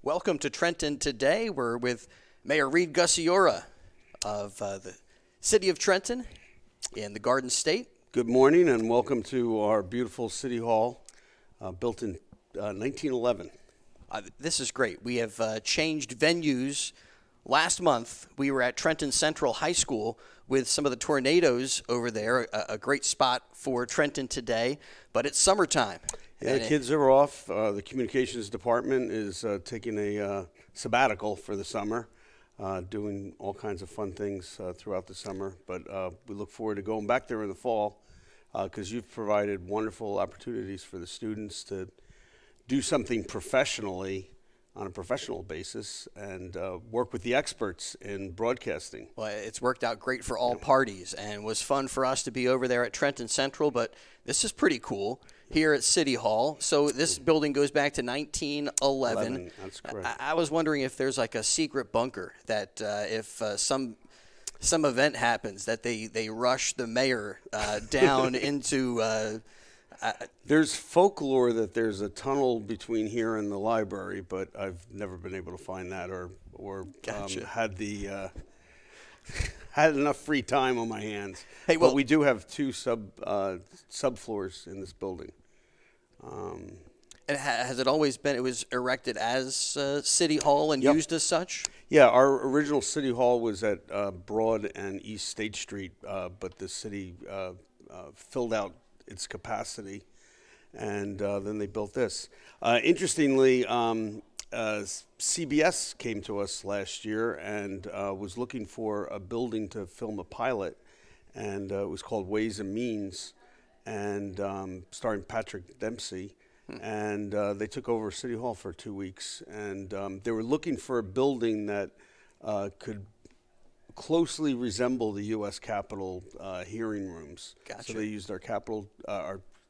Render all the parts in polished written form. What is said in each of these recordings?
Welcome to Trenton today. We're with Mayor Gusciora of the City of Trenton in the Garden State. Good morning and welcome to our beautiful City Hall, built in 1911. This is great. We have changed venues. Last month, we were at Trenton Central High School with some of the tornadoes over there, a great spot for Trenton today, but it's summertime. Yeah, the kids are off. The communications department is taking a sabbatical for the summer, doing all kinds of fun things throughout the summer. But we look forward to going back there in the fall because you've provided wonderful opportunities for the students to do something professionally on a professional basis and work with the experts in broadcasting. Well, it's worked out great for all parties and was fun for us to be over there at Trenton Central, but this is pretty cool here at City Hall. So this building goes back to 1911. That's correct. I was wondering if there's like a secret bunker that if some event happens that they rush the mayor down into there's folklore that there's a tunnel between here and the library, but I've never been able to find that or Gotcha. had enough free time on my hands. Hey, well, but we do have two subfloors in this building. And has it always been? It was erected as City Hall and used as such. Yeah, our original City Hall was at Broad and East State Street, but the city filled out its capacity, and then they built this. Interestingly, CBS came to us last year and was looking for a building to film a pilot, and it was called Ways and Means, and starring Patrick Dempsey. And they took over City Hall for 2 weeks, and they were looking for a building that could closely resemble the U.S. Capitol hearing rooms. Gotcha. So they used our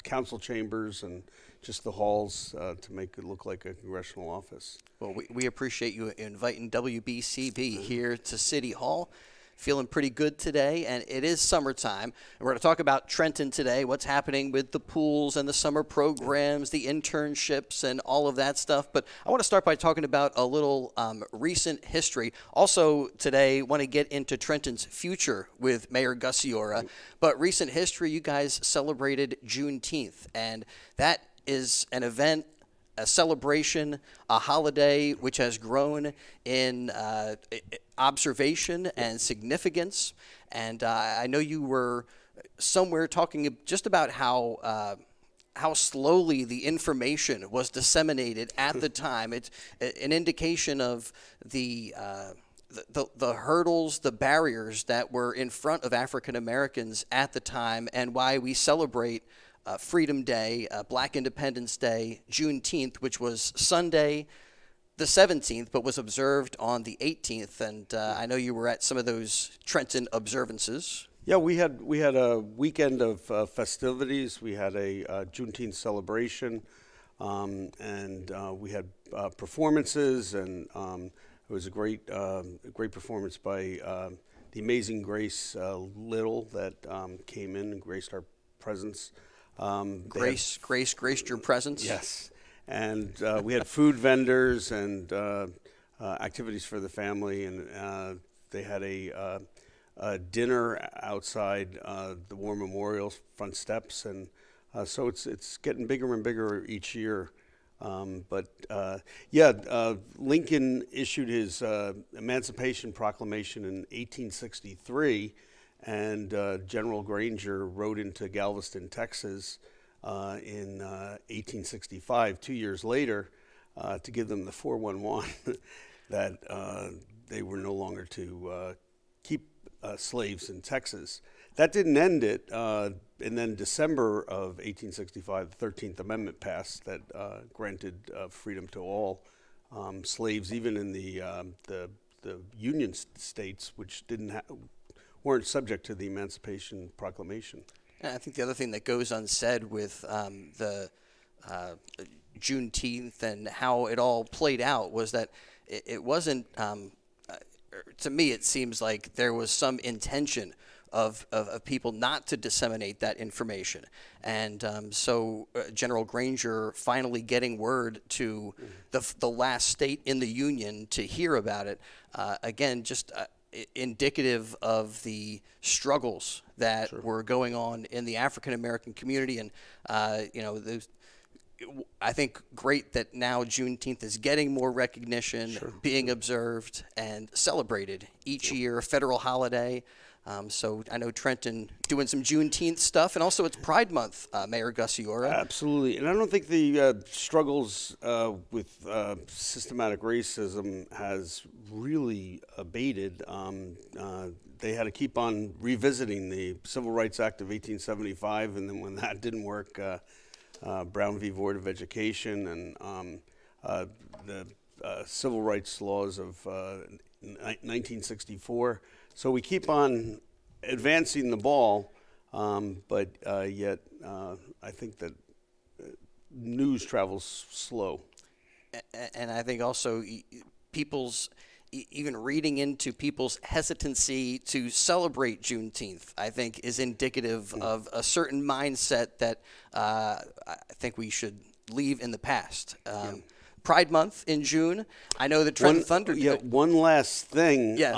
council chambers and just the halls to make it look like a congressional office. Well, we appreciate you inviting WBCB here to City Hall. Feeling pretty good today, and it is summertime. And we're going to talk about Trenton today, what's happening with the pools and the summer programs, the internships, and all of that stuff. But I want to start by talking about a little recent history. Also today, want to get into Trenton's future with Mayor Gusciora. But recent history, you guys celebrated Juneteenth, and that is an event, a celebration, a holiday which has grown in observation and significance. And I know you were somewhere talking just about how slowly the information was disseminated at the time. It's an indication of the hurdles, the barriers that were in front of African Americans at the time, and why we celebrate Freedom Day, Black Independence Day, Juneteenth, which was Sunday the 17th, but was observed on the 18th. And I know you were at some of those Trenton observances. Yeah, we had a weekend of festivities. We had a Juneteenth celebration, and we had performances, and it was a great performance by the amazing Grace Little that came in and graced our presence. Graced your presence? Yes. And we had food vendors and activities for the family, and they had a dinner outside the War Memorial front steps, and so it's getting bigger and bigger each year. Lincoln issued his Emancipation Proclamation in 1863. And General Granger rode into Galveston, Texas in 1865, 2 years later, to give them the 411 that they were no longer to keep slaves in Texas. That didn't end it. And then December of 1865, the 13th Amendment passed that granted freedom to all slaves, even in the Union states, which weren't subject to the Emancipation Proclamation. And I think the other thing that goes unsaid with the Juneteenth and how it all played out was that it wasn't, to me it seems like there was some intention of people not to disseminate that information. And so General Granger finally getting word to the last state in the union to hear about it, again, just indicative of the struggles that were going on in the African American community. And, I think great that now Juneteenth is getting more recognition, being observed and celebrated each year, a federal holiday. So I know Trenton doing some Juneteenth stuff, and also it's Pride Month, Mayor Gusciora. Absolutely, and I don't think the struggles with systematic racism has really abated. They had to keep on revisiting the Civil Rights Act of 1875, and then when that didn't work, Brown v. Board of Education and the civil rights laws of 1964. So we keep on advancing the ball, but yet I think that news travels slow. And I think also even reading into people's hesitancy to celebrate Juneteenth, I think, is indicative of a certain mindset that I think we should leave in the past. Pride Month in June. I know that Trenton Thunder. Yeah, one last thing. Yes.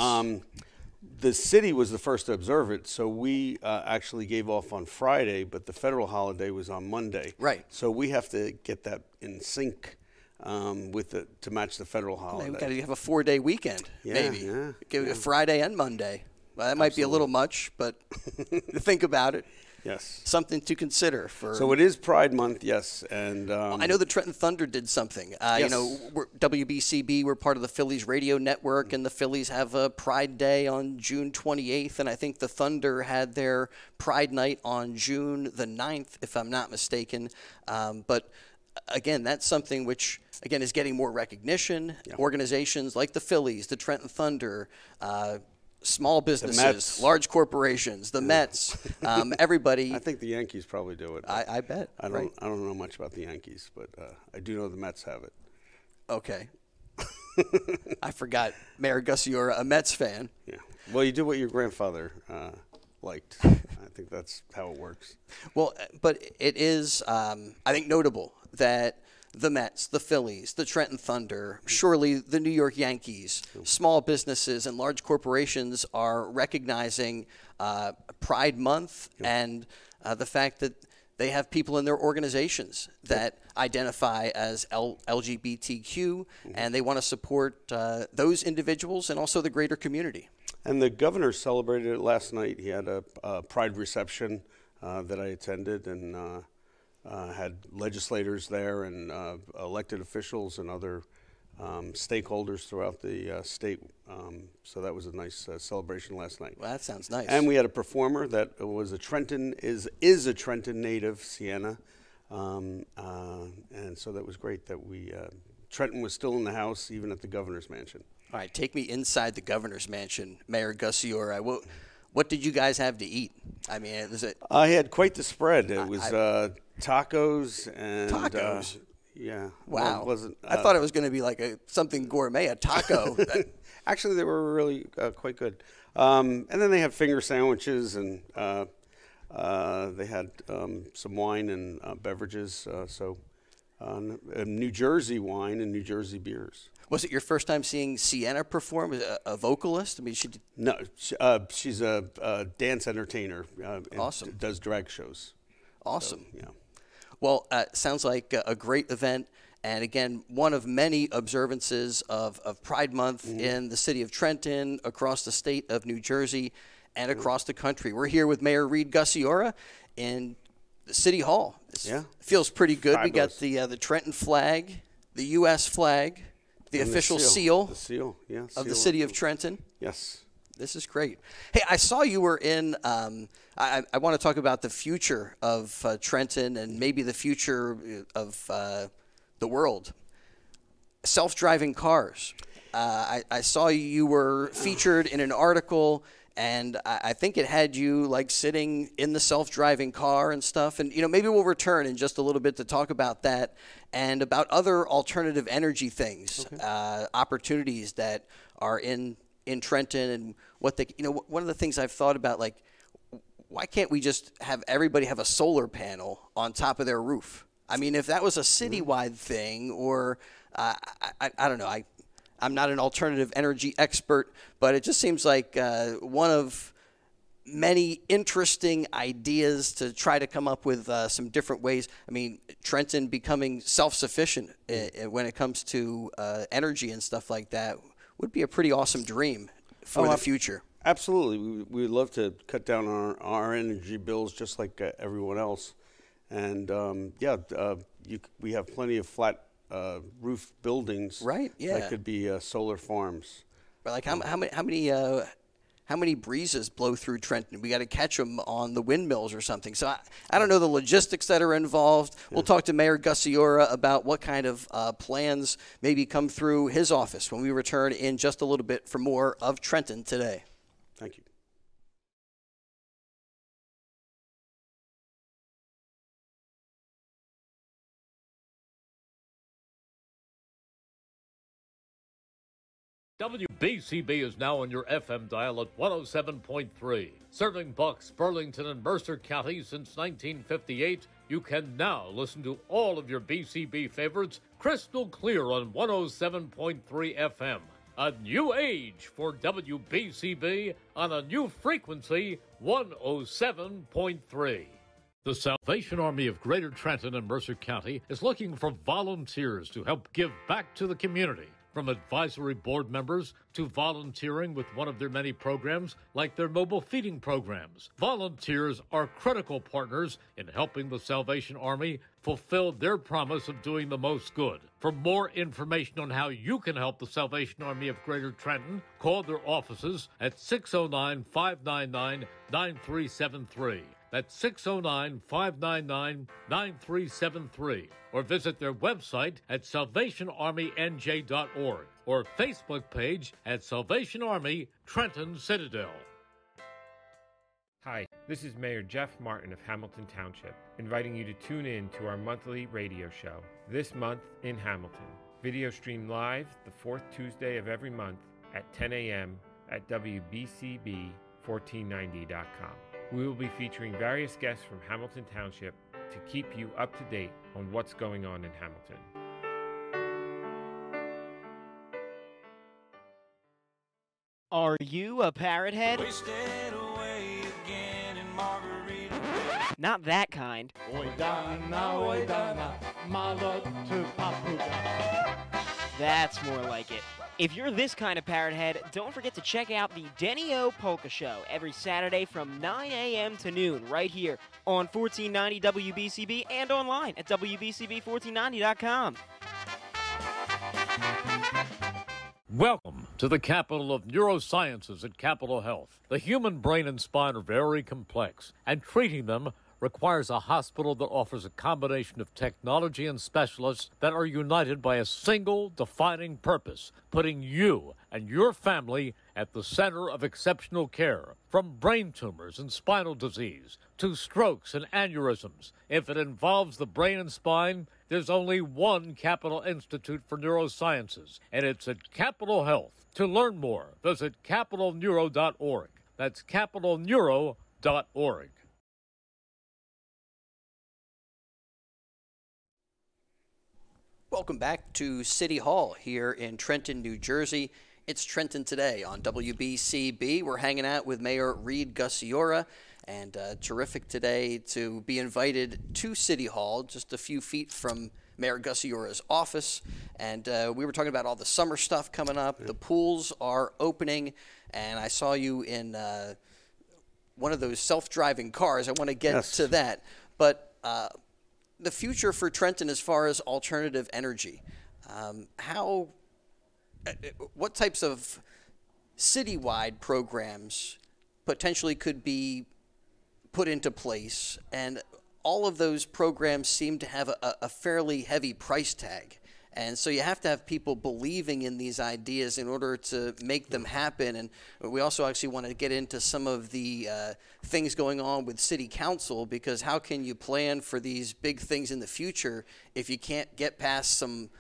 The city was the first to observe it, so we actually gave off on Friday, but the federal holiday was on Monday. Right. So we have to get that in sync to match the federal holiday. We've got to have a 4-day weekend, maybe. Yeah. Friday and Monday. Well, that might be a little much, but think about it. Yes. Something to consider for. So it is Pride Month, yes, and I know the Trenton Thunder did something. Yes. WBCB, we're part of the Phillies radio network, and the Phillies have a Pride Day on June 28th, and I think the Thunder had their Pride Night on June the 9th, if I'm not mistaken. But again, that's something which, again, is getting more recognition. Yeah. Organizations like the Phillies, the Trenton Thunder, small businesses, large corporations, the Mets, everybody. I think the Yankees probably do it. I bet. I don't know much about the Yankees, but I do know the Mets have it. Okay. I forgot. Mayor Gusciora, a Mets fan. Yeah. Well, you did what your grandfather liked. I think that's how it works. Well, but it is, I think, notable that the Mets, the Phillies, the Trenton Thunder, surely the New York Yankees, small businesses and large corporations are recognizing Pride Month and the fact that they have people in their organizations that identify as LGBTQ, and they want to support those individuals and also the greater community. And the governor celebrated it last night. He had a Pride reception that I attended, and had legislators there and elected officials and other stakeholders throughout the state. So that was a nice celebration last night. Well, that sounds nice. And we had a performer that was a Trenton, is a Trenton native, Sienna. And so that was great that Trenton was still in the house, even at the governor's mansion. All right, take me inside the governor's mansion, Mayor Gusciora. What did you guys have to eat? I mean, I had quite the spread. It was tacos and tacos. Yeah. Wow. Well, wasn't. I thought it was going to be like something gourmet, a taco. Actually, they were really quite good. And then they had finger sandwiches, and they had some wine and beverages. So New Jersey wine and New Jersey beers. Was it your first time seeing Sienna perform? A vocalist? I mean, No, she's a dance entertainer. Awesome. Does drag shows. Awesome. So, yeah. Well, sounds like a great event. And again, one of many observances of Pride Month in the city of Trenton, across the state of New Jersey, and across the country. We're here with Mayor Reed Gusciora in the City Hall. This feels pretty good. Fabulous. We got the Trenton flag, the U.S. flag, the and official seal of the city of Trenton. Yes. This is great. Hey, I saw you were in, I want to talk about the future of Trenton and maybe the future of the world. Self-driving cars. I saw you were featured in an article, and I think it had you like sitting in the self-driving car and stuff. And, maybe we'll return in just a little bit to talk about that and about other alternative energy things, opportunities that are in Trenton, and what they, one of the things I've thought about, like, why can't we just have everybody have a solar panel on top of their roof? I mean, if that was a citywide thing, or I don't know, I'm not an alternative energy expert, but it just seems like one of many interesting ideas to try to come up with some different ways. I mean, Trenton becoming self-sufficient when it comes to energy and stuff like that would be a pretty awesome dream for the future. Absolutely. We would love to cut down on our energy bills just like everyone else. And, we have plenty of flat roof buildings. Right, yeah. That could be solar farms. But like how many breezes blow through Trenton? We got to catch them on the windmills or something. So I don't know the logistics that are involved. Yeah. We'll talk to Mayor Gusciora about what kind of plans maybe come through his office when we return in just a little bit for more of Trenton Today. Thank you. WBCB is now on your FM dial at 107.3. Serving Bucks, Burlington, and Mercer counties since 1958, you can now listen to all of your BCB favorites crystal clear on 107.3 FM. A new age for WBCB on a new frequency, 107.3. The Salvation Army of Greater Trenton and Mercer County is looking for volunteers to help give back to the community. From advisory board members to volunteering with one of their many programs, like their mobile feeding programs. Volunteers are critical partners in helping the Salvation Army fulfill their promise of doing the most good. For more information on how you can help the Salvation Army of Greater Trenton, call their offices at 609-599-9373. That's 609-599-9373. Or visit their website at salvationarmynj.org or Facebook page at Salvation Army Trenton Citadel. Hi, this is Mayor Jeff Martin of Hamilton Township, inviting you to tune in to our monthly radio show, This Month in Hamilton. Video stream live the fourth Tuesday of every month at 10 a.m. at WBCB1490.com. We will be featuring various guests from Hamilton Township to keep you up to date on what's going on in Hamilton. Are you a parrot head? Not that kind. That's more like it. If you're this kind of parrot head, don't forget to check out the Denny O Polka Show every Saturday from 9 a.m. to noon right here on 1490 WBCB and online at WBCB1490.com. Welcome to the capital of neurosciences at Capitol Health. The human brain and spine are very complex, and treating them requires a hospital that offers a combination of technology and specialists that are united by a single defining purpose, putting you and your family at the center of exceptional care. From brain tumors and spinal disease to strokes and aneurysms, if it involves the brain and spine, there's only one Capitol Institute for Neurosciences, and it's at Capitol Health. To learn more, visit capitalneuro.org. That's capitalneuro.org. Welcome back to City Hall here in Trenton, New Jersey. It's Trenton Today on WBCB. We're hanging out with Mayor Reed Gusciora, and terrific today to be invited to City Hall, just a few feet from Mayor Gusciora's office. And we were talking about all the summer stuff coming up. The pools are opening, and I saw you in one of those self-driving cars. I want to get to that. But the future for Trenton as far as alternative energy, what types of citywide programs potentially could be put into place? And all of those programs seem to have a fairly heavy price tag. And so you have to have people believing in these ideas in order to make them happen. And we also actually want to get into some of the things going on with City Council, because how can you plan for these big things in the future if you can't get past some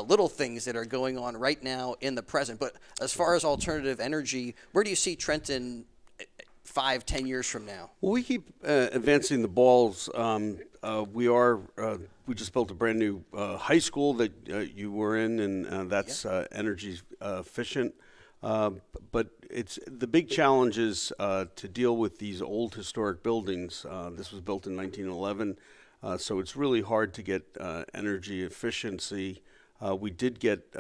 little things that are going on right now in the present? But as far as alternative energy, where do you see Trenton 5-10 years from now? Well, we keep advancing the balls. We just built a brand new high school that you were in, and that's energy efficient. But it's the big challenge is to deal with these old historic buildings. This was built in 1911, so it's really hard to get energy efficiency. We did get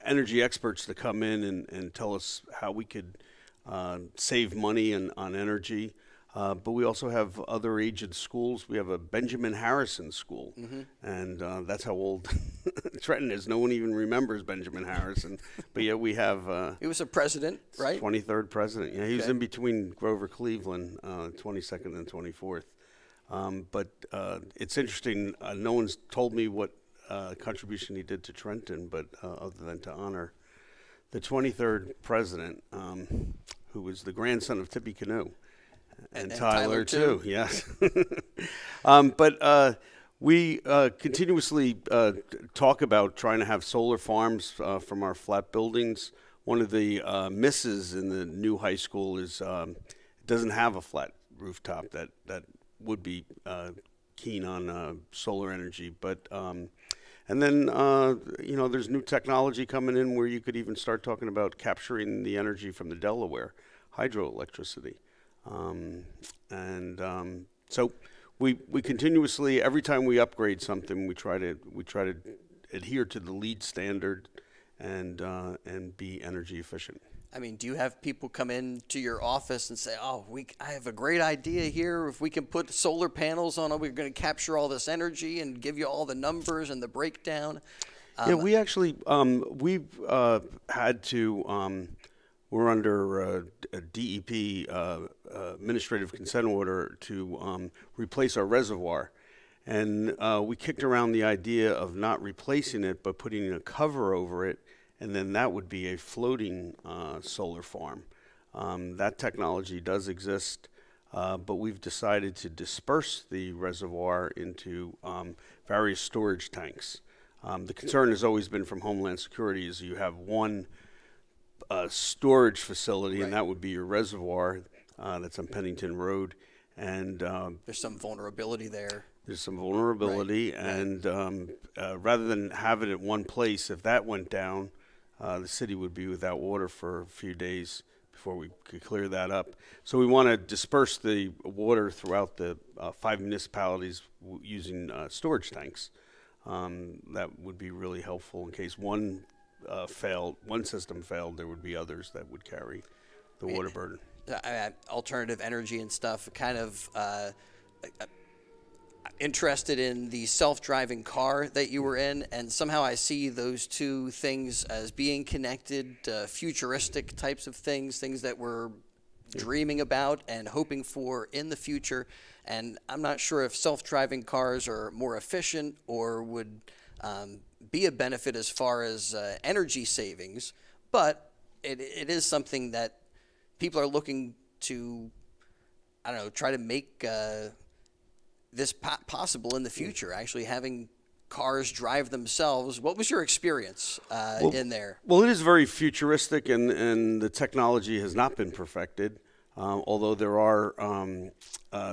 energy experts to come in and tell us how we could save money on energy. But we also have other aged schools. We have a Benjamin Harrison School, and that's how old Trenton is. No one even remembers Benjamin Harrison, but yet we have. He was a president, right? 23rd president. Yeah, he was in between Grover Cleveland, 22nd and 24th. But it's interesting. No one's told me what contribution he did to Trenton, but other than to honor the 23rd president, who was the grandson of Tippecanoe. And Tyler too, yes. But we continuously talk about trying to have solar farms from our flat buildings. One of the misses in the new high school is it doesn't have a flat rooftop that would be keen on solar energy. But and then there's new technology coming in where you could even start talking about capturing the energy from the Delaware, hydroelectricity. So we continuously, every time we upgrade something, we try to adhere to the LEED standard and be energy efficient. I mean, do you have people come into your office and say, "Oh, I have a great idea here. If we can put solar panels on it, we're going to capture all this energy and give you all the numbers and the breakdown"? Yeah, we actually we've had to. We're under a DEP administrative consent order to replace our reservoir. And we kicked around the idea of not replacing it, but putting a cover over it, and then that would be a floating solar farm. That technology does exist, but we've decided to disperse the reservoir into various storage tanks. The concern has always been from Homeland Security is you have one storage facility, and that would be your reservoir that's on Pennington Road. And there's some vulnerability there. There's some vulnerability, and rather than have it at one place, if that went down, the city would be without water for a few days before we could clear that up. So we want to disperse the water throughout the 5 municipalities using storage tanks. That would be really helpful in case one system failed, there would be others that would carry the water burden. Alternative energy and stuff, kind of interested in the self-driving car that you were in, and somehow I see those two things as being connected, futuristic types of things that we're dreaming about and hoping for in the future. And I'm not sure if self-driving cars are more efficient or would be a benefit as far as energy savings, but it is something that people are looking to, I don't know, try to make this possible in the future, actually having cars drive themselves. What was your experience in there? Well, it is very futuristic, and the technology has not been perfected. Although there are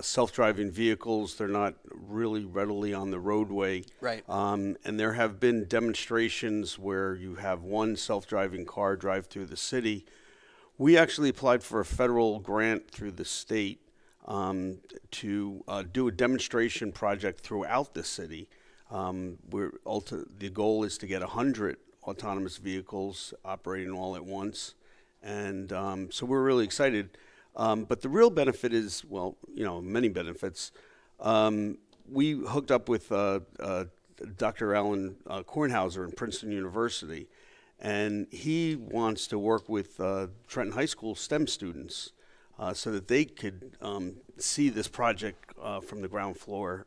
self-driving vehicles, they're not really readily on the roadway. Right. And there have been demonstrations where you have one self-driving car drive through the city. We actually applied for a federal grant through the state to do a demonstration project throughout the city. The goal is to get 100 autonomous vehicles operating all at once. And so we're really excited. But the real benefit is, well, many benefits. We hooked up with Dr. Alan Kornhauser in Princeton University, and he wants to work with Trenton High School STEM students so that they could see this project from the ground floor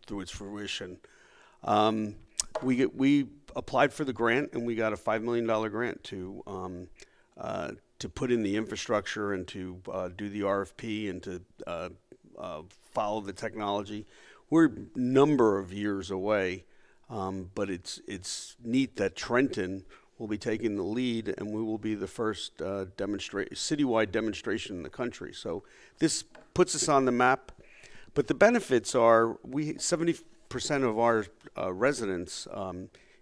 through its fruition. We applied for the grant, and we got a $5 million grant to put in the infrastructure and to do the RFP and to follow the technology. We're a number of years away, but it's neat that Trenton will be taking the lead, and we will be the first citywide demonstration in the country. So this puts us on the map. But the benefits are 70% of our residents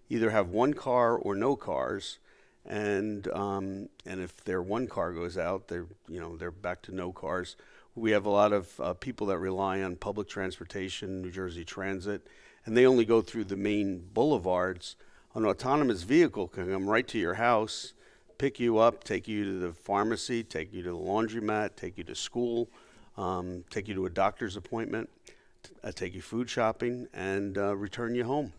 either have one car or no cars, and if their one car goes out, they're back to no cars. We have a lot of people that rely on public transportation, New Jersey Transit, and they only go through the main boulevards. An autonomous vehicle can come right to your house, pick you up, take you to the pharmacy, take you to the laundromat, take you to school, take you to a doctor's appointment, take you food shopping, and return you home.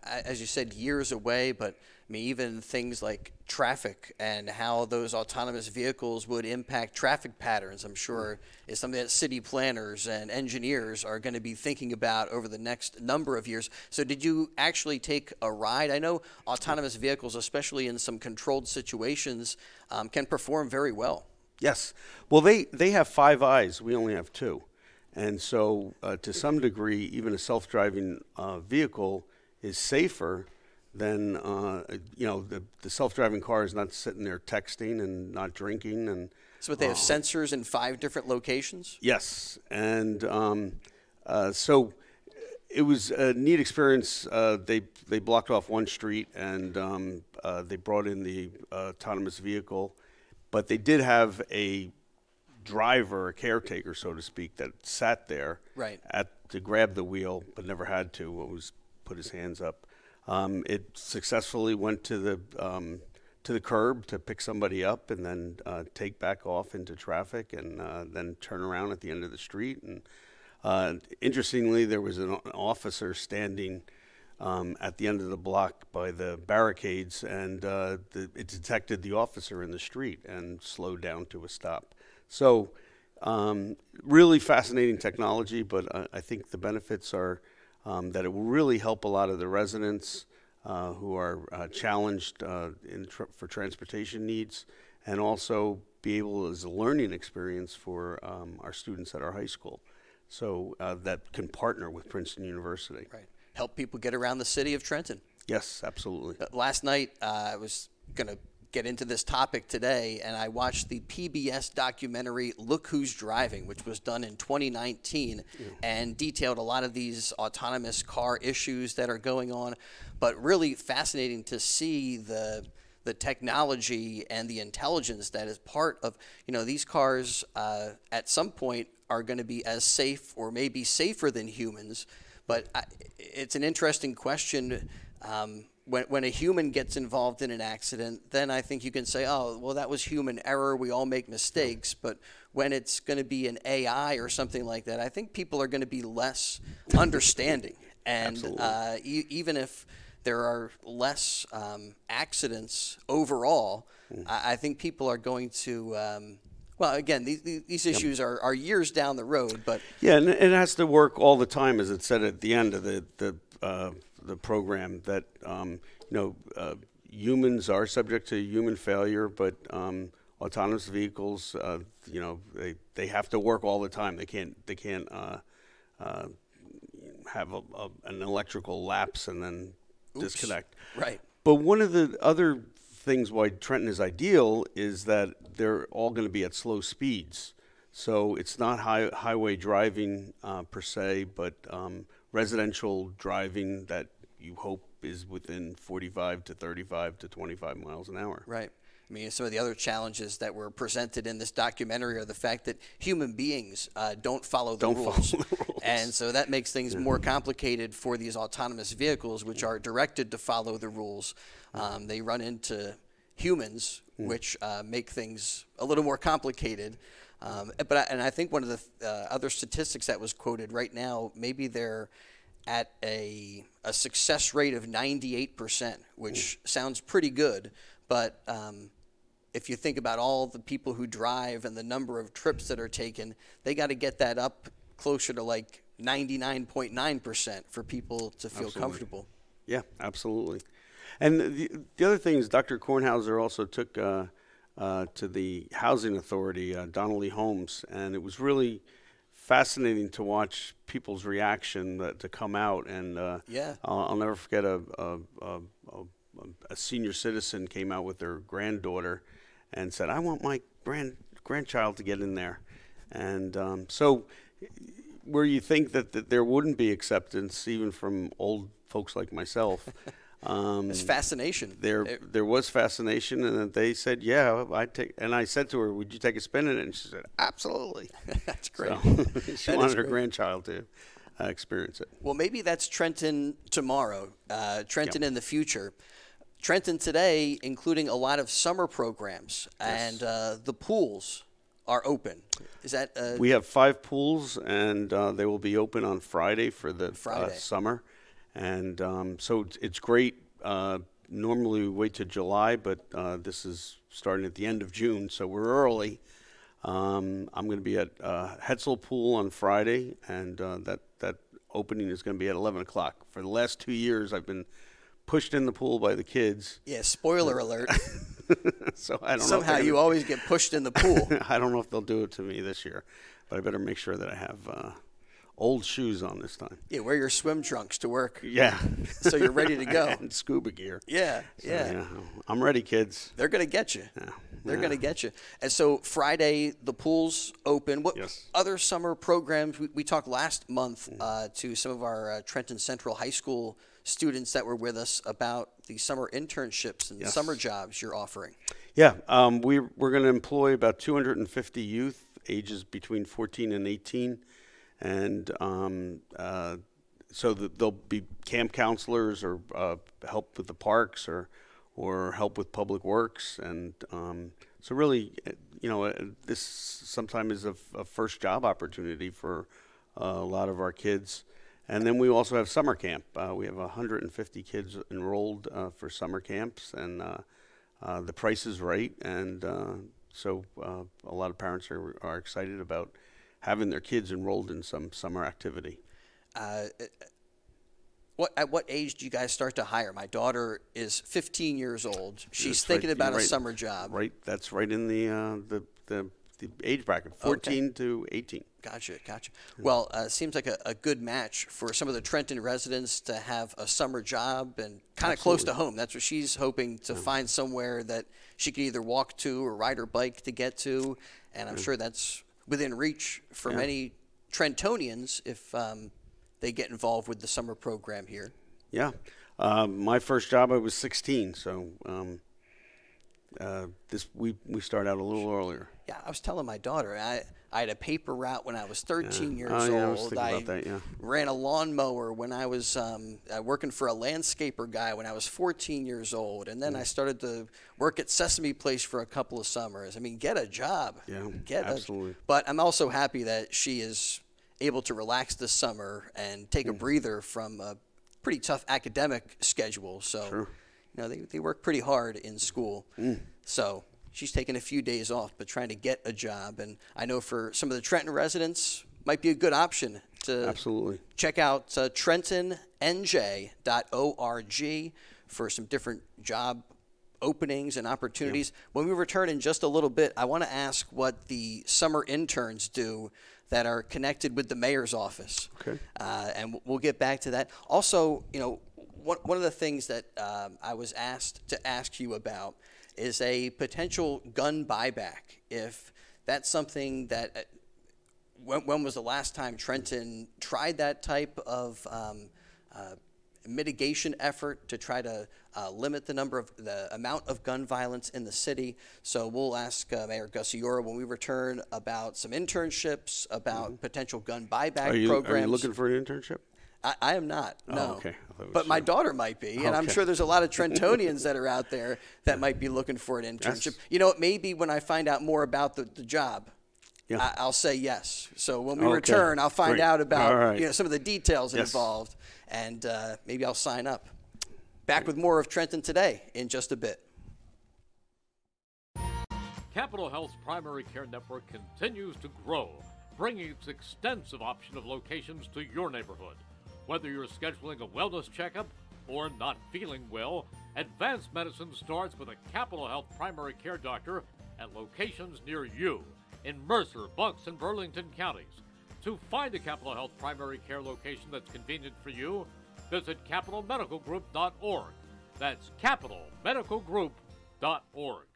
As you said, years away, but I mean, even things like traffic and how those autonomous vehicles would impact traffic patterns, I'm sure, is something that city planners and engineers are going to be thinking about over the next number of years. So did you actually take a ride? I know autonomous vehicles, especially in some controlled situations, can perform very well. Yes. Well, they have 5 eyes. We only have 2. And so to some degree, even a self-driving vehicle is safer than, the self-driving car is not sitting there texting and not drinking. And so they have sensors in 5 different locations? Yes. And so it was a neat experience. They blocked off one street, and they brought in the autonomous vehicle. But they did have a driver, a caretaker, so to speak, that sat there to grab the wheel, but never had to. Was put his hands up. It successfully went to the curb to pick somebody up, and then take back off into traffic, and then turn around at the end of the street. And interestingly, there was an officer standing at the end of the block by the barricades, and it detected the officer in the street and slowed down to a stop. So really fascinating technology, but I think the benefits are that it will really help a lot of the residents who are challenged for transportation needs, and also be able as a learning experience for our students at our high school. So that can partner with Princeton University. Right. Help people get around the city of Trenton. Yes, absolutely. Last night, I was going to get into this topic today, and I watched the PBS documentary Look Who's Driving, which was done in 2019 and detailed a lot of these autonomous car issues that are going on, but really fascinating to see the technology and the intelligence that is part of, these cars at some point are going to be as safe or maybe safer than humans. But it's an interesting question. When a human gets involved in an accident, then I think you can say, oh, well, that was human error. We all make mistakes. But when it's going to be an AI or something like that, I think people are going to be less understanding. And even if there are less accidents overall, I think people are going to well, again, these issues are years down the road, but yeah, and it has to work all the time, as it said at the end of the program, that humans are subject to human failure, but autonomous vehicles, they have to work all the time. They can't have an electrical lapse and then disconnect. Right. But one of the other things why Trenton is ideal is that they're all going to be at slow speeds. So it's not highway driving per se, but residential driving that you hope is within 45 to 35 to 25 miles an hour. Right. I mean, some of the other challenges that were presented in this documentary are the fact that human beings don't follow the rules. And so that makes things more complicated for these autonomous vehicles, which are directed to follow the rules. They run into humans, which make things a little more complicated. And I think one of the other statistics that was quoted right now, maybe they're at a success rate of 98%, which sounds pretty good. But if you think about all the people who drive and the number of trips that are taken, they got to get that up closer to like 99.9% for people to feel comfortable. Yeah, absolutely. And the other thing is Dr. Kornhauser also took to the Housing Authority, Donnelly Homes, and it was really fascinating to watch people's reaction to come out. And I'll never forget a a senior citizen came out with their granddaughter and said, I want my grandchild to get in there. And so where you think that there wouldn't be acceptance, even from old folks like myself, it's fascination. There was fascination, and they said, "Yeah, I'd take." And I said to her, "Would you take a spin in it?" And she said, "Absolutely." That's great. So she wanted her grandchild to experience it. Well, maybe that's Trenton tomorrow. Trenton in the future. Trenton today, including a lot of summer programs, and the pools are open. Is that? We have 5 pools, and they will be open on Friday for the summer. And so it's great. Normally we wait till July, but this is starting at the end of June, so we're early. I'm going to be at Hetzel Pool on Friday, and that opening is going to be at 11 o'clock. For the last 2 years, I've been pushed in the pool by the kids. Yeah, spoiler alert. So I don't know. Somehow you always get pushed in the pool. I don't know if they'll do it to me this year, but I better make sure that I have old shoes on this time. Yeah, wear your swim trunks to work. Yeah. So you're ready to go. And scuba gear. Yeah, So, I'm ready, kids. They're going to get you. Yeah. They're going to get you. And so Friday, the pool's open. What other summer programs? We talked last month to some of our Trenton Central High School students that were with us about the summer internships and summer jobs you're offering. Yeah, we're going to employ about 250 youth ages between 14 and 18. And so there'll be camp counselors or help with the parks or help with public works. And so really, this sometimes is a first job opportunity for a lot of our kids. And then we also have summer camp. We have 150 kids enrolled for summer camps, and the price is right. And so a lot of parents are excited about having their kids enrolled in some summer activity. At what age do you guys start to hire? My daughter is 15 years old. She's thinking about a summer job. Right, that's right in the age bracket, 14 to 18. Gotcha. Well, seems like a good match for some of the Trenton residents to have a summer job and kind of close to home. That's what she's hoping to find, somewhere that she can either walk to or ride her bike to get to. And I'm sure that's within reach for many Trentonians if they get involved with the summer program here. Yeah. My first job, I was 16, so we start out a little earlier. Yeah, I was telling my daughter, I had a paper route when I was 13 years old. I was thinking about that, ran a lawnmower when I was working for a landscaper guy when I was 14 years old. And then I started to work at Sesame Place for a couple of summers. I mean, get a job. Yeah, absolutely. But I'm also happy that she is able to relax this summer and take a breather from a pretty tough academic schedule. So, they work pretty hard in school. So she's taking a few days off, but trying to get a job. And I know for some of the Trenton residents, might be a good option to check out TrentonNJ.org for some different job openings and opportunities. When we return in just a little bit, I want to ask what the summer interns do that are connected with the mayor's office. Okay. And we'll get back to that. Also, one of the things that I was asked to ask you about is a potential gun buyback. If that's something that, when was the last time Trenton tried that type of mitigation effort to try to limit the amount of gun violence in the city? So we'll ask Mayor Gusciora when we return about some internships, about potential gun buyback programs. Are you looking for an internship? I am not, no. Oh, okay. But my daughter might be, and I'm sure there's a lot of Trentonians that are out there that might be looking for an internship. Maybe when I find out more about the job, I'll say yes. So when we return, I'll find out about some of the details involved, and maybe I'll sign up. Back with more of Trenton Today in just a bit. Capital Health's primary care network continues to grow, bringing its extensive option of locations to your neighborhood. Whether you're scheduling a wellness checkup or not feeling well, advanced medicine starts with a Capital Health primary care doctor at locations near you in Mercer, Bucks, and Burlington counties. To find a Capital Health primary care location that's convenient for you, visit capitalmedicalgroup.org. That's capitalmedicalgroup.org.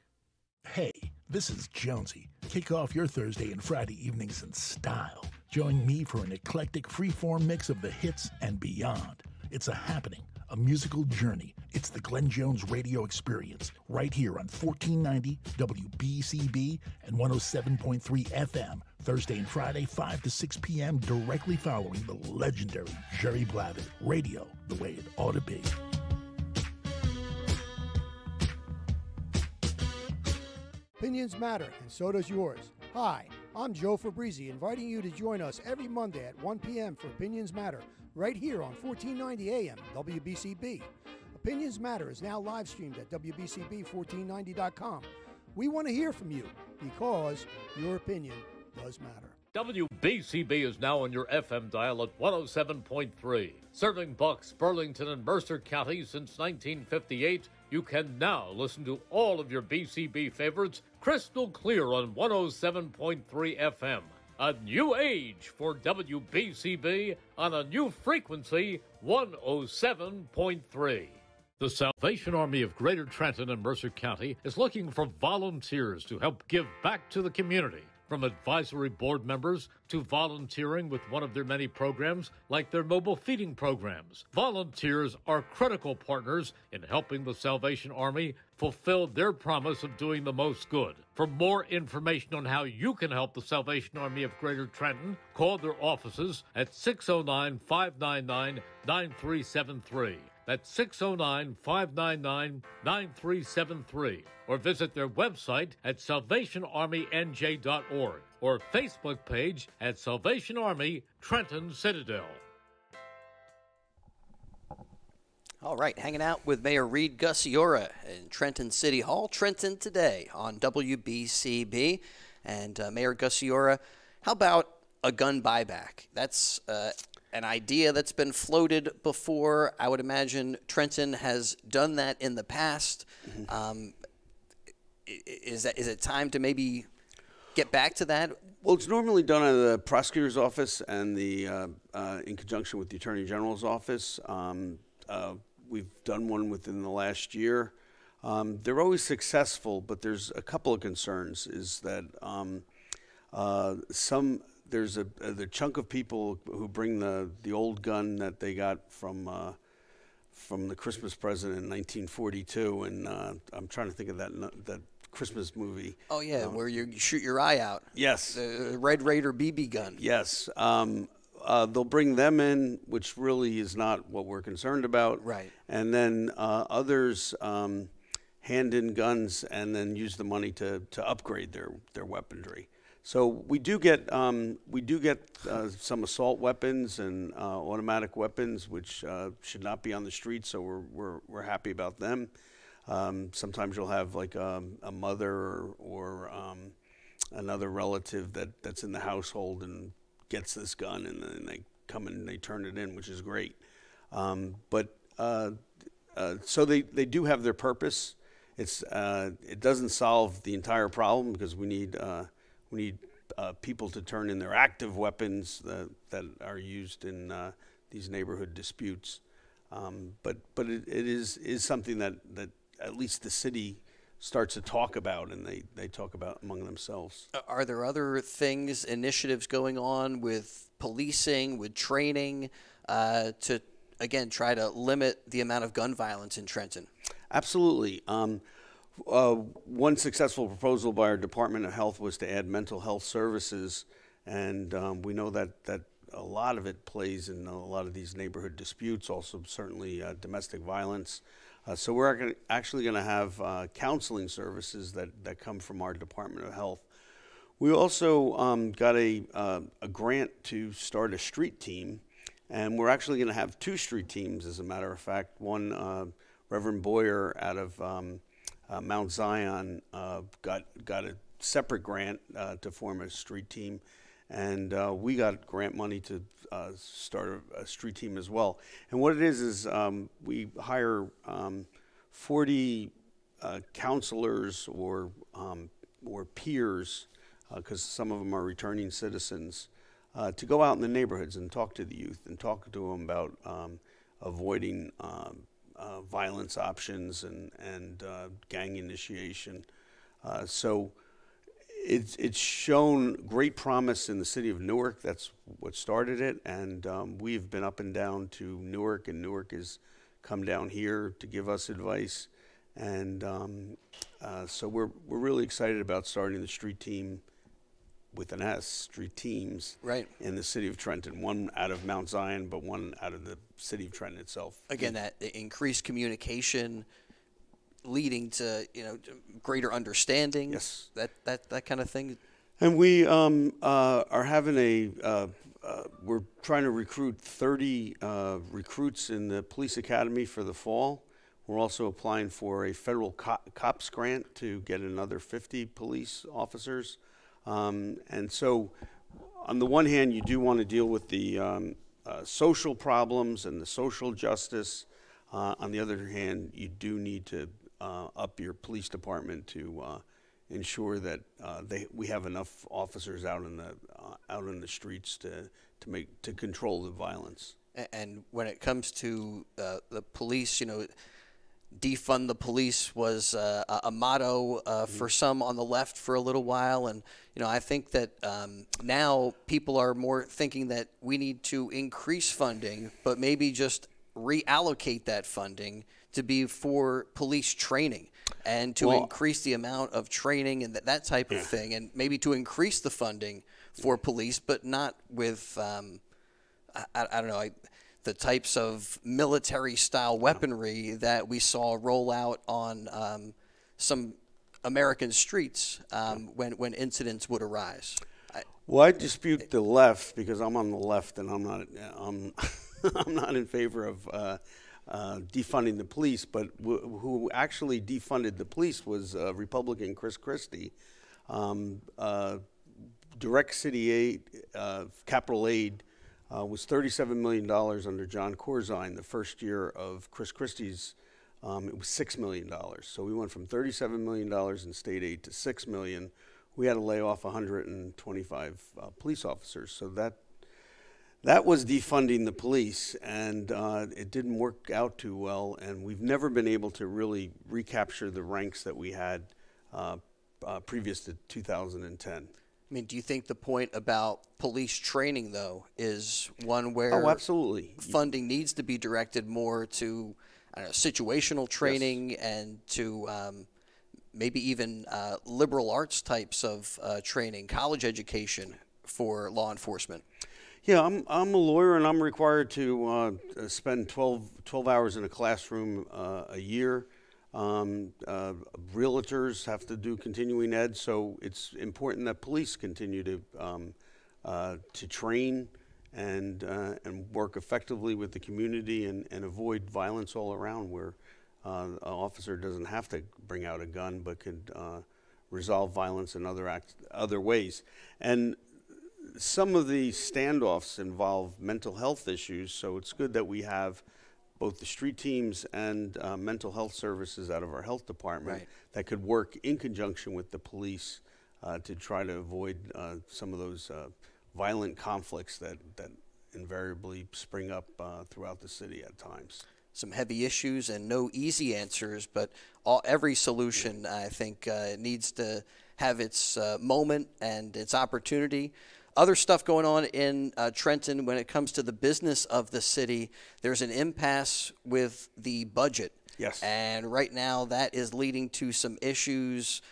Hey, this is Jonesy. Kick off your Thursday and Friday evenings in style. Join me for an eclectic freeform mix of the hits and beyond. It's a happening, a musical journey. It's the Glenn Jones Radio Experience, right here on 1490 WBCB and 107.3 FM, Thursday and Friday, 5 to 6 p.m., directly following the legendary Jerry Blavitt. Radio, the way it ought to be. Opinions matter, and so does yours. Hi, I'm Joe Fabrizi, inviting you to join us every Monday at 1 p.m. for Opinions Matter, right here on 1490 AM WBCB. Opinions Matter is now live streamed at WBCB1490.com. We want to hear from you because your opinion does matter. WBCB is now on your FM dial at 107.3. Serving Bucks, Burlington, and Mercer counties since 1958, you can now listen to all of your BCB favorites crystal clear on 107.3 FM. A new age for WBCB on a new frequency, 107.3. The Salvation Army of Greater Trenton and Mercer County is looking for volunteers to help give back to the community. From advisory board members to volunteering with one of their many programs, like their mobile feeding programs. Volunteers are critical partners in helping the Salvation Army fulfill their promise of doing the most good. For more information on how you can help the Salvation Army of Greater Trenton, call their offices at 609-599-9373. That's 609-599-9373. Or visit their website at salvationarmynj.org or Facebook page at Salvation Army Trenton Citadel. All right, hanging out with Mayor Reed Gusciora in Trenton City Hall, Trenton today on WBCB. And Mayor Gusciora, how about a gun buyback? That's an idea that's been floated before. I would imagine Trenton has done that in the past. Mm-hmm. Is it time to maybe get back to that? Well, it's normally done at the prosecutor's office and the in conjunction with the attorney general's office. We've done one within the last year. They're always successful, but there's a couple of concerns. Is that there's the chunk of people who bring the old gun that they got from the Christmas present in 1942, and I'm trying to think of that Christmas movie. Oh yeah, where you shoot your eye out. Yes. The Red Raider BB gun. Yes. They'll bring them in, which really is not what we're concerned about. Right. And then others hand in guns and then use the money to upgrade their weaponry. So we do get some assault weapons and automatic weapons, which should not be on the street. So we're happy about them. Sometimes you'll have like a mother or another relative that's in the household and gets this gun, and then they come and they turn it in, which is great. So they do have their purpose. It doesn't solve the entire problem because we need people to turn in their active weapons that are used in these neighborhood disputes. But it is something that at least the city starts to talk about, and they talk about among themselves. Are there other things, initiatives going on with policing, with training, to, again, try to limit the amount of gun violence in Trenton? Absolutely. One successful proposal by our Department of Health was to add mental health services, and we know that a lot of it plays in a lot of these neighborhood disputes, also certainly domestic violence. So we're actually going to have counseling services that come from our Department of Health. We also got a grant to start a street team, and we're actually going to have two street teams, as a matter of fact. One, Reverend Boyer out of Mount Zion got a separate grant to form a street team, and we got grant money to start a street team as well. And what it is we hire 40 counselors or peers, because some of them are returning citizens, to go out in the neighborhoods and talk to the youth and talk to them about avoiding violence options and gang initiation. So it's shown great promise in the city of Newark. That's what started it, and we've been up and down to Newark, and Newark has come down here to give us advice. And so we're really excited about starting the street team with an S, street teams, right, in the city of Trenton. One out of Mount Zion, but one out of the city of Trenton itself. Again, that increased communication leading to greater understanding. Yes, that kind of thing. And we are having we're trying to recruit 30 recruits in the police academy for the fall. We're also applying for a federal COPS grant to get another 50 police officers. And so on the one hand, you do want to deal with the social problems and the social justice. On the other hand, you do need to up your police department to ensure that we have enough officers out in the streets to control the violence. And when it comes to the police, defund the police was a motto for some on the left for a little while, and I think that now people are more thinking that we need to increase funding, but maybe just reallocate that funding to be for police training and to increase the amount of training and that type of thing, and maybe to increase the funding for police, but not with I don't know. The types of military-style weaponry that we saw roll out on some American streets when incidents would arise. I dispute the left because I'm on the left and I'm not in favor of defunding the police. But who actually defunded the police was Republican Chris Christie. Direct city aid, capital aid. Was $37 million under John Corzine. The first year of Chris Christie's, it was $6 million. So we went from $37 million in state aid to $6 million. We had to lay off 125 police officers. So that was defunding the police, and it didn't work out too well. And we've never been able to really recapture the ranks that we had previous to 2010. I mean, do you think the point about police training, though, is one where absolutely. Funding needs to be directed more to situational training and to maybe even liberal arts types of training, college education for law enforcement? Yeah, I'm a lawyer, and I'm required to spend 12 hours in a classroom a year. Realtors have to do continuing ed, so it's important that police continue to train and work effectively with the community and avoid violence all around, where an officer doesn't have to bring out a gun but could resolve violence in other ways. And some of the standoffs involve mental health issues, so it's good that we have both the street teams and mental health services out of our health department that could work in conjunction with the police to try to avoid some of those violent conflicts that invariably spring up throughout the city at times. Some heavy issues and no easy answers, but every solution, I think, needs to have its moment and its opportunity. Other stuff going on in Trenton when it comes to the business of the city. There's an impasse with the budget. Yes. And right now that is leading to some issues.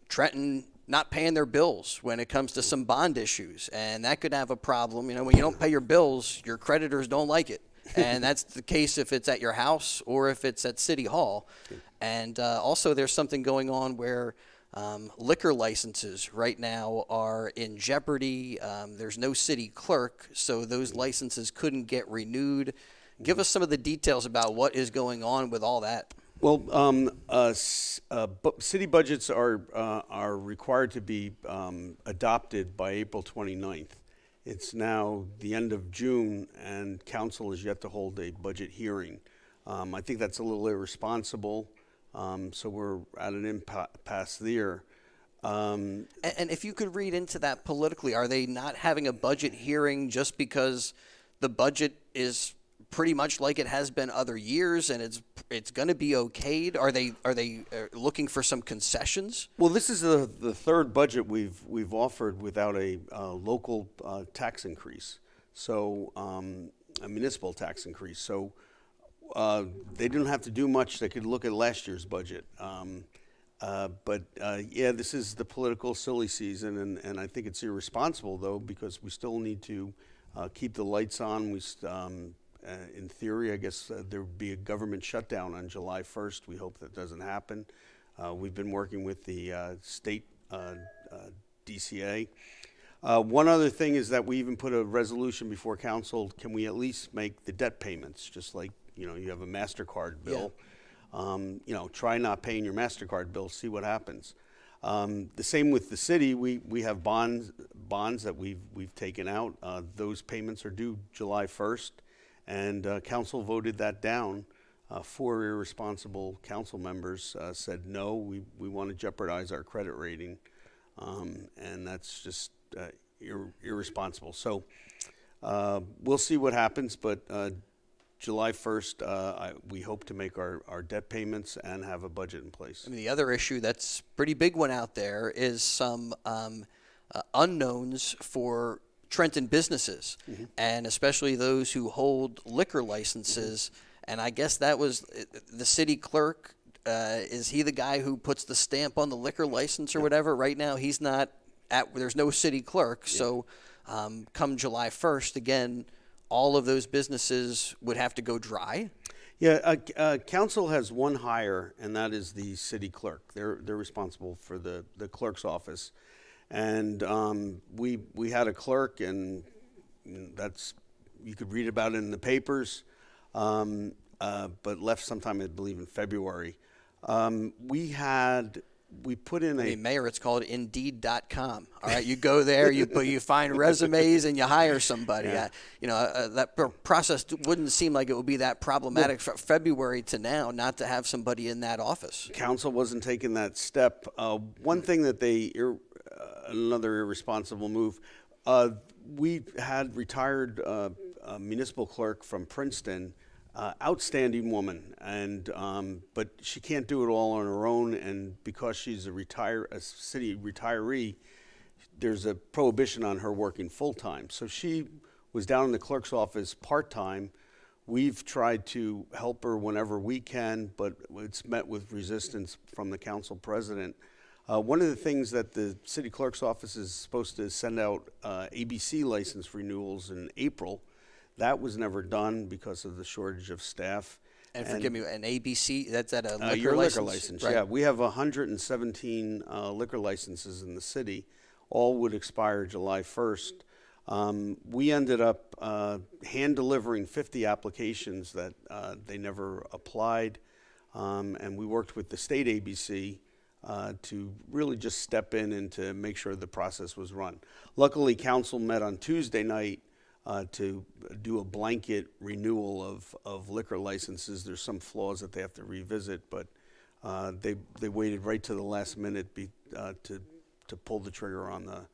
Trenton not paying their bills when it comes to some bond issues. And that could have a problem. When you don't pay your bills, your creditors don't like it. And that's the case if it's at your house or if it's at City Hall. And also there's something going on where liquor licenses right now are in jeopardy. There's no city clerk, so those licenses couldn't get renewed. Give us some of the details about what is going on with all that. Well, city budgets are required to be adopted by April 29th. It's now the end of June, and council is yet to hold a budget hearing. I think that's a little irresponsible. So we're at an impasse there. And if you could read into that politically, are they not having a budget hearing just because the budget is pretty much like it has been other years, and it's going to be okayed? Are they looking for some concessions? Well, this is the third budget we've offered without a local tax increase, so a municipal tax increase. So they didn't have to do much. They could look at last year's budget. But this is the political silly season, and I think it's irresponsible, though, because we still need to keep the lights on. In theory, I guess there would be a government shutdown on July 1st. We hope that doesn't happen. We've been working with the state DCA. One other thing is that we even put a resolution before council. Can we at least make the debt payments, just like you have a MasterCard bill? Yeah. Try not paying your MasterCard bill, see what happens. The same with the city. We have bonds that we've taken out. Those payments are due July 1st, and council voted that down. 4 irresponsible council members said no. We want to jeopardize our credit rating, and that's just irresponsible. So we'll see what happens, but July 1st, we hope to make our debt payments and have a budget in place. I mean, the other issue that's pretty big one out there is some unknowns for Trenton businesses, and especially those who hold liquor licenses. And I guess that was the city clerk. Is he the guy who puts the stamp on the liquor license or whatever? Right now, he's not there's no city clerk. So come July 1st, again, all of those businesses would have to go dry? Yeah, council has one hire, and that is the city clerk. They're responsible for the clerk's office. And we had a clerk, and that's, you could read about it in the papers, but left sometime, I believe, in February. We put in Mayor, it's called Indeed.com. All right, you go there, you find resumes, and you hire somebody. Yeah. That process wouldn't seem like it would be that problematic from February to now, not to have somebody in that office. Council wasn't taking that step. One thing that another irresponsible move. We had retired a municipal clerk from Princeton. Outstanding woman, and but she can't do it all on her own, and because she's a city retiree, there's a prohibition on her working full-time. So she was down in the clerk's office part-time. We've tried to help her whenever we can, but it's met with resistance from the council president. One of the things that the city clerk's office is supposed to send out ABC license renewals in April. That was never done because of the shortage of staff. And forgive me, an ABC, that's at a liquor your license? Liquor license, right. Yeah. We have 117 liquor licenses in the city. All would expire July 1st. We ended up hand delivering 50 applications that they never applied. And we worked with the state ABC to really just step in and to make sure the process was run. Luckily, council met on Tuesday night to do a blanket renewal of liquor licenses. There's some flaws that they have to revisit, but they waited right to the last minute to pull the trigger on the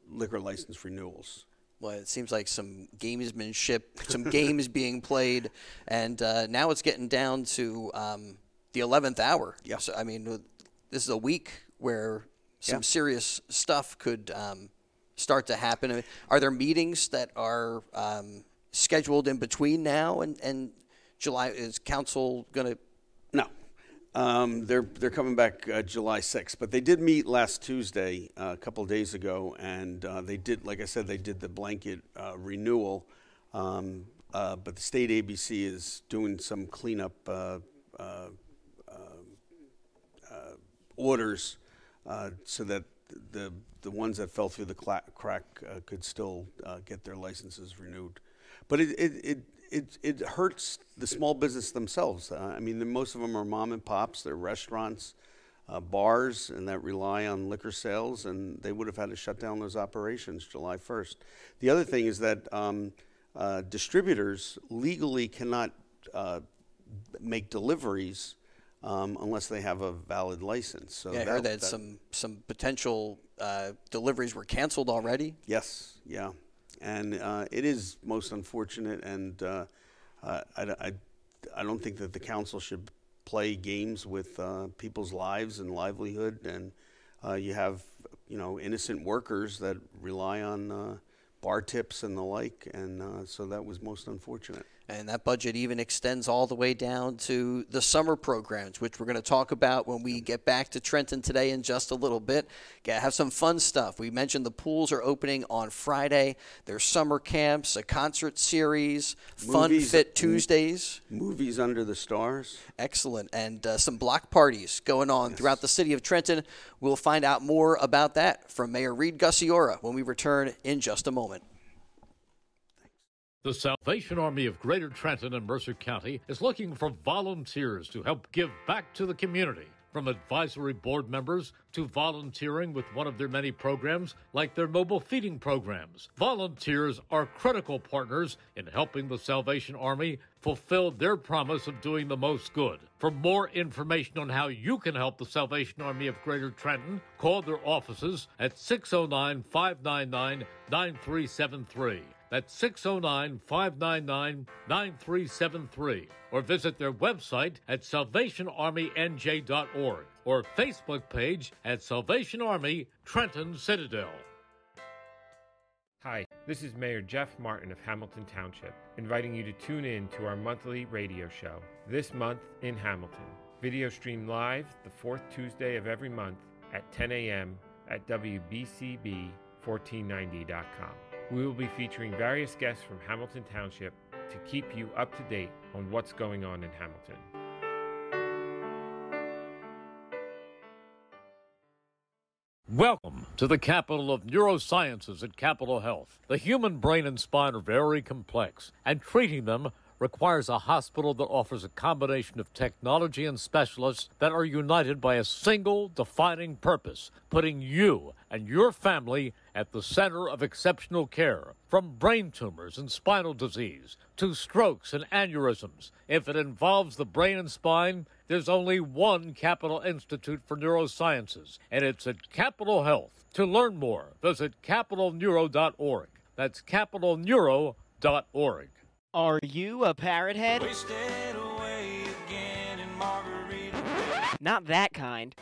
liquor license renewals. Well, it seems like some gamesmanship, some games being played, and now it's getting down to the 11th hour. Yeah. So, I mean, this is a week where some serious stuff could start to happen. I mean, are there meetings that are scheduled in between now and July? Is council going to? No, they're coming back July 6th, but they did meet last Tuesday, a couple of days ago, and they did, like I said, they did the blanket renewal. But the state ABC is doing some cleanup orders so that the ones that fell through the crack could still get their licenses renewed. But it hurts the small business themselves. I mean, most of them are mom and pops. They're restaurants, bars, and that rely on liquor sales, and they would have had to shut down those operations July 1st. The other thing is that distributors legally cannot make deliveries unless they have a valid license. So I heard that some potential deliveries were canceled already. Yes, yeah. And it is most unfortunate, and I don't think that the council should play games with people's lives and livelihood, and you have innocent workers that rely on bar tips and the like, and so that was most unfortunate. And that budget even extends all the way down to the summer programs, which we're going to talk about when we get back to Trenton today in just a little bit. Have some fun stuff. We mentioned the pools are opening on Friday. There's summer camps, a concert series, Fun Fit Tuesdays. Movies under the stars. Excellent. And some block parties going on throughout the city of Trenton. We'll find out more about that from Mayor Reed Gusciora when we return in just a moment. The Salvation Army of Greater Trenton and Mercer County is looking for volunteers to help give back to the community. From advisory board members to volunteering with one of their many programs, like their mobile feeding programs. Volunteers are critical partners in helping the Salvation Army fulfill their promise of doing the most good. For more information on how you can help the Salvation Army of Greater Trenton, call their offices at 609-599-9373. That's 609-599-9373. Or visit their website at salvationarmynj.org or Facebook page at Salvation Army Trenton Citadel. Hi, this is Mayor Jeff Martin of Hamilton Township, inviting you to tune in to our monthly radio show, This Month in Hamilton. Video streamed live the fourth Tuesday of every month at 10 a.m. at WBCB1490.com. We will be featuring various guests from Hamilton Township to keep you up to date on what's going on in Hamilton. Welcome to the capital of neurosciences at Capitol Health. The human brain and spine are very complex, and treating them requires a hospital that offers a combination of technology and specialists that are united by a single defining purpose, putting you and your family at the center of exceptional care. From brain tumors and spinal disease to strokes and aneurysms, if it involves the brain and spine, there's only one Capitol Institute for Neurosciences, and it's at Capitol Health. To learn more, visit capitalneuro.org. That's capitalneuro.org. Are you a parrot head? Not that kind.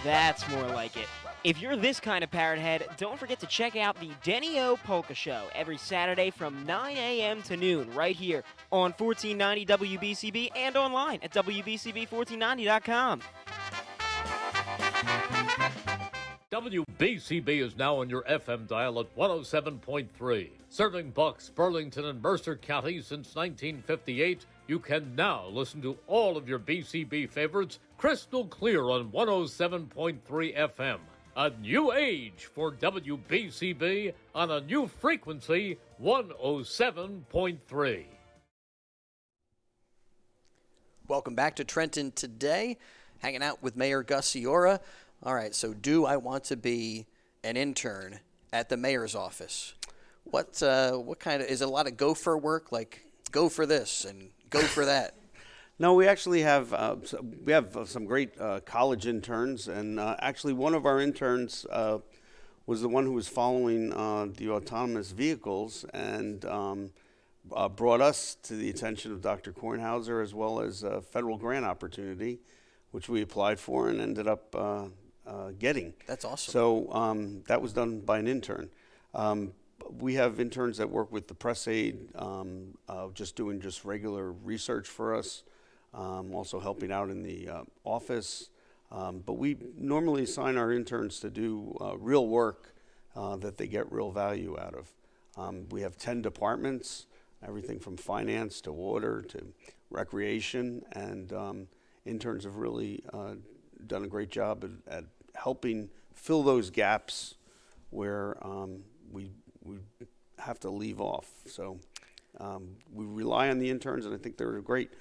That's more like it. If you're this kind of parrot head, don't forget to check out the Denny-O Polka Show every Saturday from 9 a.m. to noon right here on 1490 WBCB and online at WBCB1490.com. WBCB is now on your FM dial at 107.3. Serving Bucks, Burlington, and Mercer counties since 1958, you can now listen to all of your BCB favorites crystal clear on 107.3 FM. A new age for WBCB on a new frequency, 107.3. Welcome back to Trenton today, hanging out with Mayor Gusciora. All right, so do I want to be an intern at the mayor's office? What kind of, is it a lot of gopher work, like go for this and go for that? No, we actually have some great college interns, and actually one of our interns was the one who was following the autonomous vehicles and brought us to the attention of Dr. Kornhauser, as well as a federal grant opportunity, which we applied for and ended up getting. That's awesome. So that was done by an intern. We have interns that work with the press aid, just doing regular research for us, also helping out in the office. But we normally assign our interns to do real work that they get real value out of. We have 10 departments, everything from finance to water to recreation, and interns have really done a great job at helping fill those gaps where we have to leave off. So we rely on the interns, and I think they're great.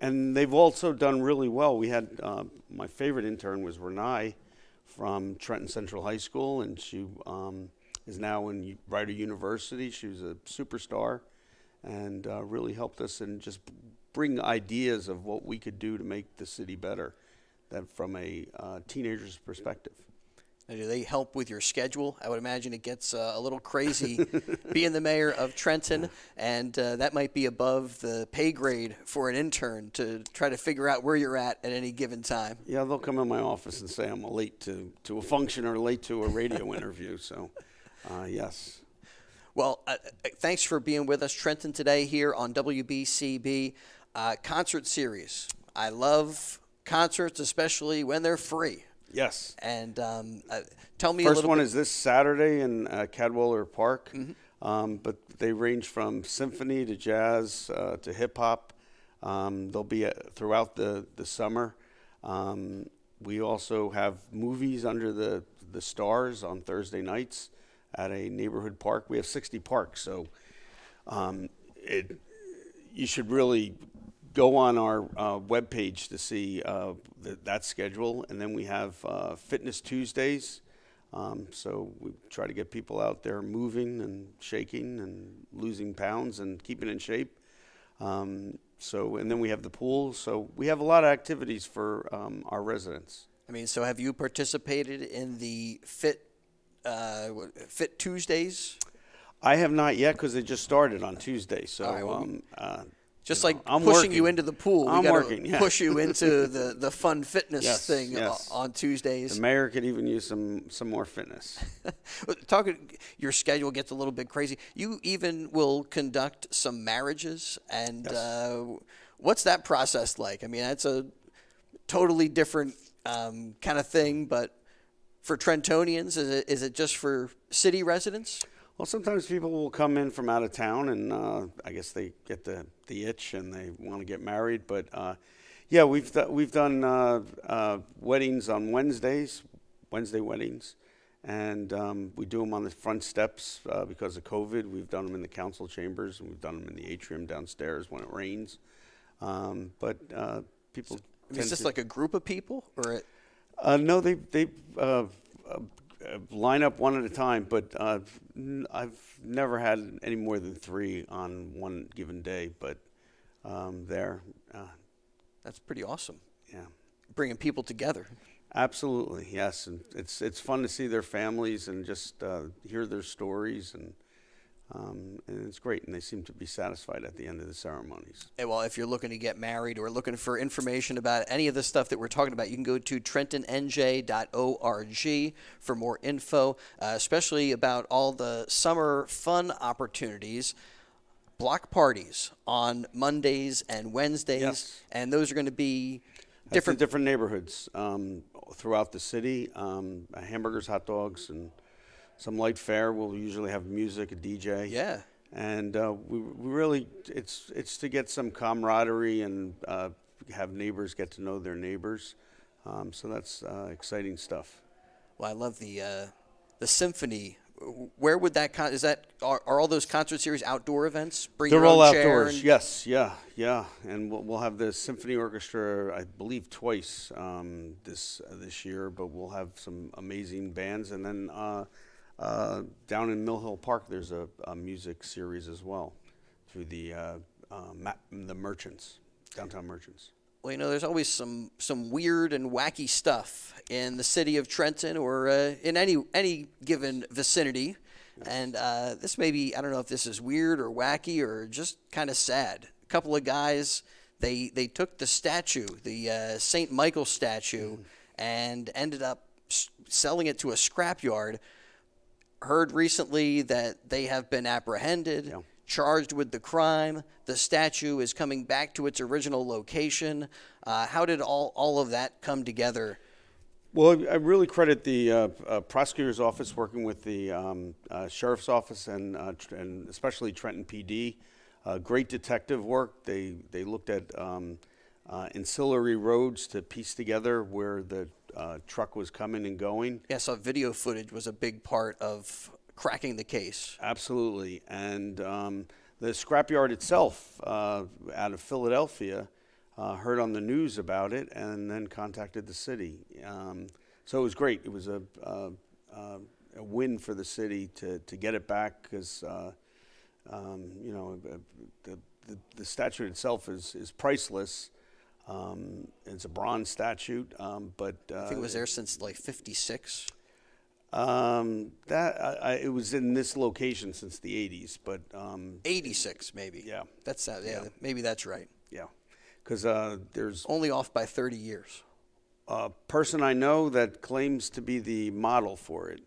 And they've also done really well. We had my favorite intern was Renai from Trenton Central High School, and she is now in Rider University. She was a superstar and really helped us and just bring ideas of what we could do to make the city better, that from a teenager's perspective. And do they help with your schedule? I would imagine it gets a little crazy being the mayor of Trenton, and that might be above the pay grade for an intern to try to figure out where you're at any given time. Yeah, they'll come in my office and say I'm late to a function or late to a radio interview. So, yes. Well, thanks for being with us, Trenton, today here on WBCB Concert Series. I love concerts, especially when they're free. Yes. And tell me First a little one bit. is this Saturday in Cadwallader Park, but they range from symphony to jazz to hip hop. They'll be throughout the summer. We also have movies under the stars on Thursday nights at a neighborhood park. We have 60 parks, so you should really go on our webpage to see that schedule. And then we have Fitness Tuesdays. So we try to get people out there moving and shaking and losing pounds and keeping in shape. And then we have the pool. So we have a lot of activities for our residents. I mean, so have you participated in the Fit Tuesdays? I have not yet because they just started on Tuesday. So All right, well, just you like know, I'm pushing working. you into the pool, I'm we got working, to yeah. push you into the fun fitness thing yes. on Tuesdays. The mayor could even use some more fitness. Your schedule gets a little bit crazy. You even will conduct some marriages, and Yes. What's that process like? I mean, that's a totally different kind of thing, but for Trentonians, is it just for city residents? Well, sometimes people will come in from out of town, and I guess they get the itch and they want to get married. But yeah, we've done weddings on Wednesday weddings, and we do them on the front steps because of COVID. We've done them in the council chambers, and we've done them in the atrium downstairs when it rains. But people. I mean, is this like a group of people, or no, they line up one at a time, but I've never had any more than 3 on one given day. But that's pretty awesome. Yeah, bringing people together. Absolutely, yes, and it's fun to see their families and just hear their stories, and it's great, and they seem to be satisfied at the end of the ceremonies. And well, if you're looking to get married or looking for information about any of the stuff that we're talking about, you can go to TrentonNJ.org for more info, especially about all the summer fun opportunities. Block parties on Mondays and Wednesdays, Yes. and those are going to be different neighborhoods throughout the city. Hamburgers, hot dogs, and some light fare. We'll usually have music, a DJ. Yeah. And we really, it's to get some camaraderie and have neighbors get to know their neighbors. So that's exciting stuff. Well, I love the symphony. Where would that are all those concert series outdoor events? Bring They're your own all chair outdoors. Yes, yeah. And we'll have the symphony orchestra, I believe, twice this year. But we'll have some amazing bands, and then down in Mill Hill Park, there's a music series as well through the Merchants, Downtown Merchants. Well, you know, there's always some weird and wacky stuff in the city of Trenton or in any given vicinity. Yes. And this may be, I don't know if this is weird or wacky or just kind of sad. A couple of guys, they took the statue, the St. Michael statue, and ended up selling it to a scrapyard. Heard recently that they have been apprehended. Yeah. Charged with the crime. The statue is coming back to its original location. How did all of that come together? Well, I really credit the prosecutor's office working with the sheriff's office and especially Trenton PD. Great detective work. They looked at ancillary roads to piece together where the truck was coming and going. Yeah, so video footage was a big part of cracking the case. Absolutely. And the scrapyard itself out of Philadelphia heard on the news about it and then contacted the city. So it was great. It was a win for the city to get it back because, you know, the statue itself is priceless. It's a bronze statue, but I think it was there since like '56. It was in this location since the 80s, but 86 maybe. Yeah. That's maybe that's right. yeah, because there's Only off by 30 years. a person I know that claims to be the model for it.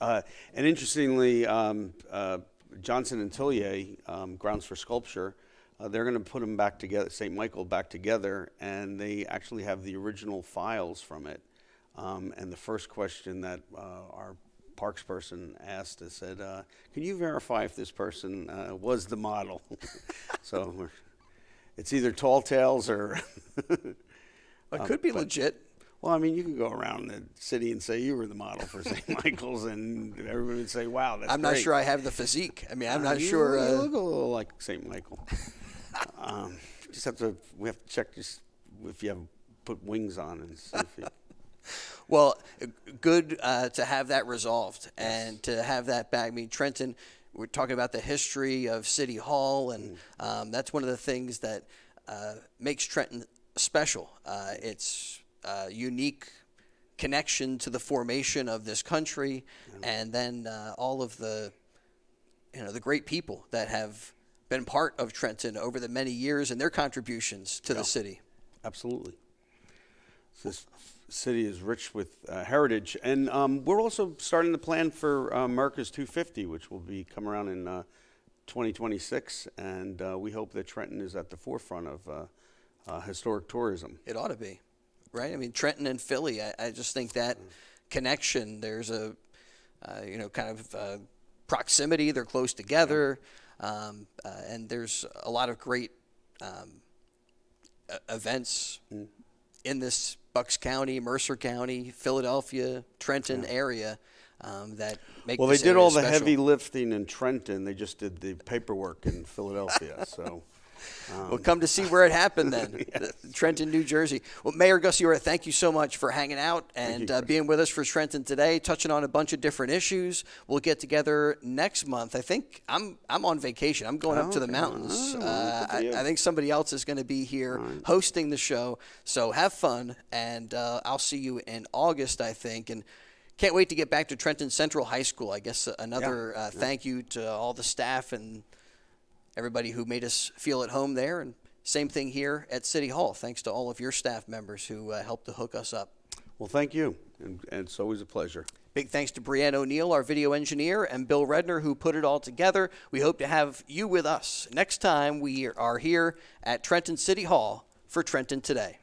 And interestingly, Johnson and Tillier, Grounds for Sculpture, they're going to put them back together, St. Michael back together, and they actually have the original files from it. And the first question that our parks person asked is, said, can you verify if this person was the model? So it's either tall tales or... It could be legit. Well, I mean, you can go around the city and say you were the model for St. Michael's, and everybody would say, wow, that's I'm great. not sure I have the physique. I mean, I'm not You sure. look a little like St. Michael. We have to check just if you have put wings on and see if you... Well, good to have that resolved and to have that back. I mean, Trenton, we're talking about the history of City Hall, and that's one of the things that makes Trenton special. It's a unique connection to the formation of this country, and then all of the great people that have been part of Trenton over the many years and their contributions to the city. Absolutely. This city is rich with heritage, and we're also starting to plan for America's 250, which will be come around in 2026, and we hope that Trenton is at the forefront of historic tourism. It ought to be, right? I mean, Trenton and Philly, I just think that connection, there's a, kind of proximity. They're close together, and there's a lot of great events in this Bucks County, Mercer County, Philadelphia, Trenton area that make Well, this they did area all the special. heavy lifting in Trenton. They just did the paperwork in Philadelphia, so... We'll come to see where it happened then, Trenton, New Jersey. Well, Mayor Gusciora, thank you so much for hanging out and being with us for Trenton today, touching on a bunch of different issues. We'll get together next month. I think I'm on vacation. I'm going up to the mountains. I think somebody else is going to be here hosting the show. So have fun, and I'll see you in August, I think. And can't wait to get back to Trenton Central High School. I guess another thank you to all the staff and everybody who made us feel at home there, and same thing here at City Hall. Thanks to all of your staff members who helped to hook us up. Well, thank you, and it's always a pleasure. Big thanks to Brianne O'Neill, our video engineer, and Bill Redner, who put it all together. We hope to have you with us next time we are here at Trenton City Hall for Trenton Today.